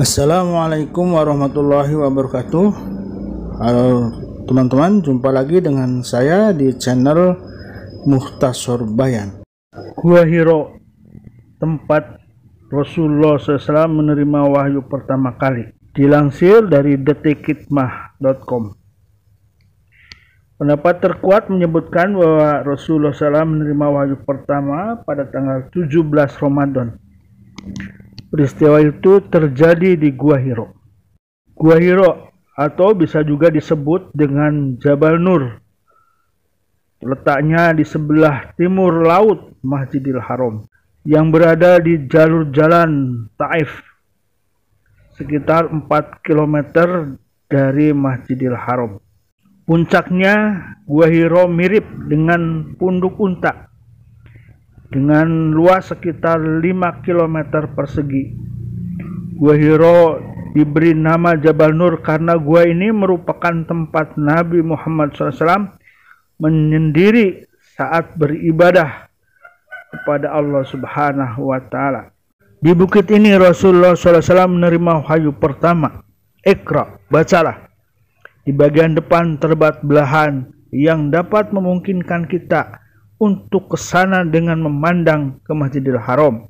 Assalamualaikum warahmatullahi wabarakatuh. Halo teman-teman, jumpa lagi dengan saya di channel Mukhtasar Bayan. Gua Hiro, tempat Rasulullah SAW menerima wahyu pertama kali. Dilansir dari detikhikmah.com. Pendapat terkuat menyebutkan bahwa Rasulullah SAW menerima wahyu pertama pada tanggal 17 Ramadan. Peristiwa itu terjadi di Gua Hiro. Gua Hiro atau bisa juga disebut dengan Jabal Nur, letaknya di sebelah timur laut Masjidil Haram yang berada di jalur jalan Taif, sekitar 4 km dari Masjidil Haram. Puncaknya Gua Hiro mirip dengan Punduk Unta dengan luas sekitar 5 km persegi. Gua Hiro diberi nama Jabal Nur karena gua ini merupakan tempat Nabi Muhammad SAW menyendiri saat beribadah kepada Allah Subhanahu wa Ta'ala. Di bukit ini Rasulullah SAW menerima wahyu pertama. Iqra, bacalah. Di bagian depan terdapat belahan yang dapat memungkinkan kita untuk ke sana dengan memandang ke Masjidil Haram.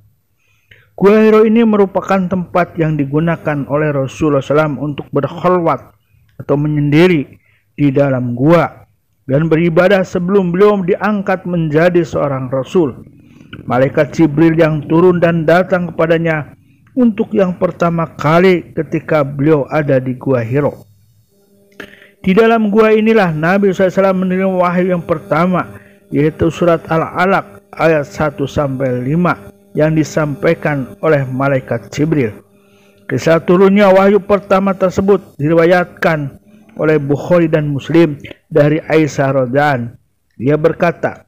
Gua Hiro ini merupakan tempat yang digunakan oleh Rasulullah SAW untuk berkhalwat atau menyendiri di dalam gua dan beribadah sebelum beliau diangkat menjadi seorang Rasul. Malaikat Jibril yang turun dan datang kepadanya untuk yang pertama kali ketika beliau ada di Gua Hiro. Di dalam gua inilah Nabi SAW menerima wahyu yang pertama, yaitu surat Al-Alaq ayat 1-5 yang disampaikan oleh malaikat Jibril. Kisah turunnya wahyu pertama tersebut diriwayatkan oleh Bukhari dan Muslim dari Aisyah radhiyallahu. Dia berkata,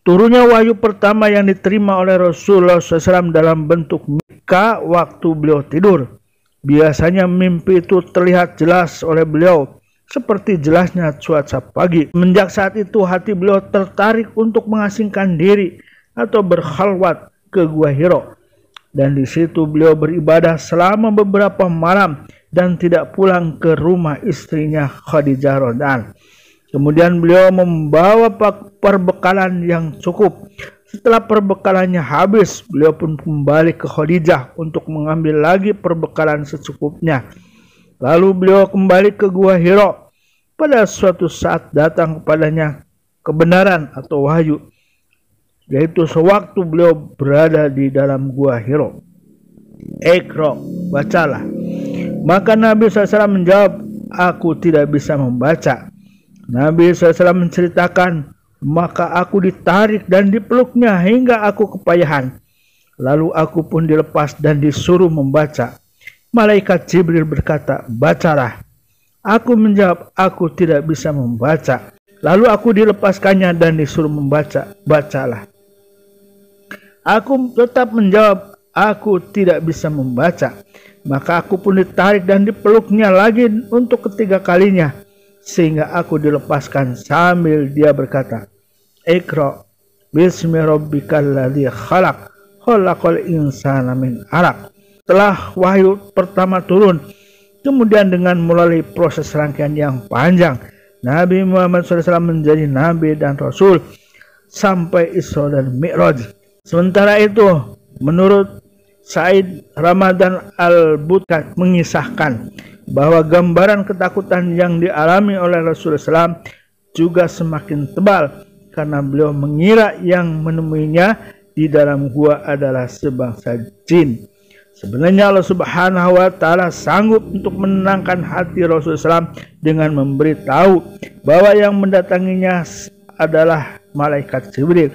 turunnya wahyu pertama yang diterima oleh Rasulullah SAW dalam bentuk mimpi waktu beliau tidur. Biasanya mimpi itu terlihat jelas oleh beliau seperti jelasnya cuaca pagi. Semenjak saat itu hati beliau tertarik untuk mengasingkan diri atau berkhalwat ke Gua Hiro, dan di situ beliau beribadah selama beberapa malam dan tidak pulang ke rumah istrinya Khadijah radhiyallahu. Kemudian beliau membawa perbekalan yang cukup. Setelah perbekalannya habis, beliau pun kembali ke Khadijah untuk mengambil lagi perbekalan secukupnya. Lalu beliau kembali ke Gua Hiro. Pada suatu saat datang kepadanya kebenaran atau wahyu, yaitu sewaktu beliau berada di dalam Gua Hiro. Iqra, bacalah. Maka Nabi SAW menjawab, aku tidak bisa membaca. Nabi SAW menceritakan, maka aku ditarik dan dipeluknya hingga aku kepayahan. Lalu aku pun dilepas dan disuruh membaca. Malaikat Jibril berkata, bacalah. Aku menjawab, aku tidak bisa membaca. Lalu aku dilepaskannya dan disuruh membaca. Bacalah. Aku tetap menjawab, aku tidak bisa membaca. Maka aku pun ditarik dan dipeluknya lagi untuk ketiga kalinya, sehingga aku dilepaskan sambil dia berkata, Iqra bismi rabbikal ladzi khalaq, khalaqal insana min 'alaq. Setelah wahyu pertama turun, kemudian dengan melalui proses rangkaian yang panjang, Nabi Muhammad SAW menjadi Nabi dan Rasul sampai Isra dan Mi'raj. Sementara itu, menurut Said Ramadan Al-Butka mengisahkan bahwa gambaran ketakutan yang dialami oleh Rasulullah SAW juga semakin tebal karena beliau mengira yang menemuinya di dalam gua adalah sebangsa jin. Sebenarnya Allah Subhanahu wa Ta'ala sanggup untuk menenangkan hati Rasulullah SAW dengan memberitahu bahwa yang mendatanginya adalah malaikat Jibril.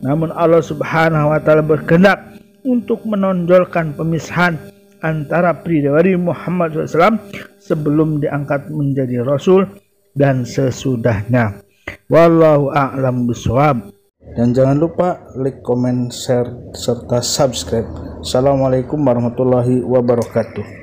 Namun Allah Subhanahu wa Ta'ala berkehendak untuk menonjolkan pemisahan antara pribadi Muhammad SAW sebelum diangkat menjadi Rasul dan sesudahnya. Wallahu a'lam bishawab. Dan jangan lupa like, comment, share, serta subscribe. Assalamualaikum warahmatullahi wabarakatuh.